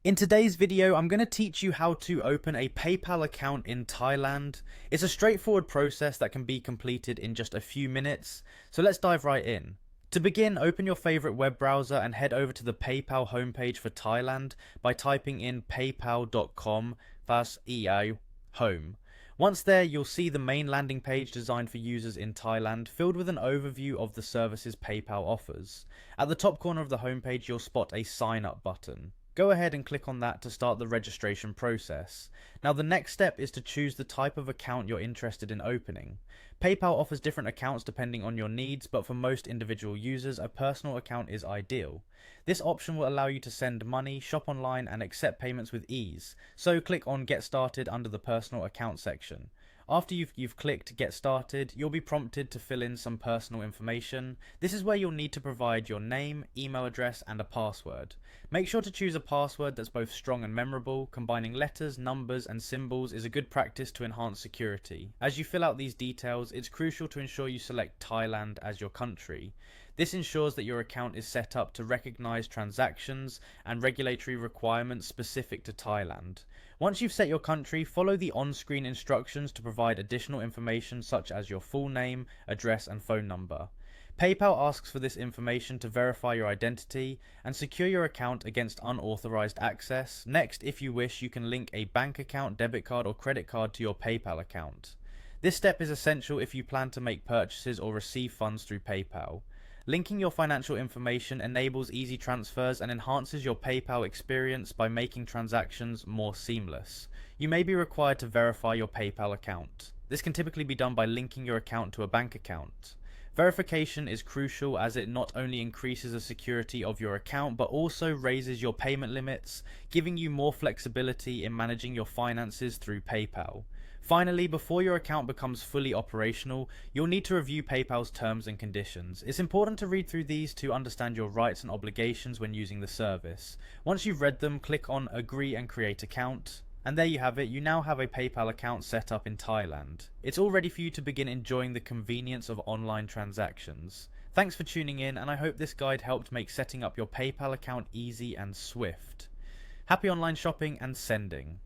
In today's video, I'm going to teach you how to open a PayPal account in Thailand. It's a straightforward process that can be completed in just a few minutes, so let's dive right in. To begin, open your favorite web browser and head over to the PayPal homepage for Thailand by typing in paypal.com/eo home. Once there, you'll see the main landing page designed for users in Thailand, filled with an overview of the services PayPal offers. At the top corner of the homepage, you'll spot a sign up button. Go ahead and click on that to start the registration process. Now the next step is to choose the type of account you're interested in opening. PayPal offers different accounts depending on your needs, but for most individual users, a personal account is ideal. This option will allow you to send money, shop online, and accept payments with ease. So click on Get Started under the Personal Account section. After you've clicked Get Started, you'll be prompted to fill in some personal information. This is where you'll need to provide your name, email address, and a password. Make sure to choose a password that's both strong and memorable. Combining letters, numbers, and symbols is a good practice to enhance security. As you fill out these details, it's crucial to ensure you select Thailand as your country. This ensures that your account is set up to recognize transactions and regulatory requirements specific to Thailand. Once you've set your country, follow the on-screen instructions to provide additional information such as your full name, address, and phone number. PayPal asks for this information to verify your identity and secure your account against unauthorized access. Next, if you wish, you can link a bank account, debit card, or credit card to your PayPal account. This step is essential if you plan to make purchases or receive funds through PayPal. Linking your financial information enables easy transfers and enhances your PayPal experience by making transactions more seamless. You may be required to verify your PayPal account. This can typically be done by linking your account to a bank account. Verification is crucial as it not only increases the security of your account but also raises your payment limits, giving you more flexibility in managing your finances through PayPal. Finally, before your account becomes fully operational, you'll need to review PayPal's terms and conditions. It's important to read through these to understand your rights and obligations when using the service. Once you've read them, click on Agree and Create Account. And there you have it, you now have a PayPal account set up in Thailand. It's all ready for you to begin enjoying the convenience of online transactions. Thanks for tuning in, and I hope this guide helped make setting up your PayPal account easy and swift. Happy online shopping and sending.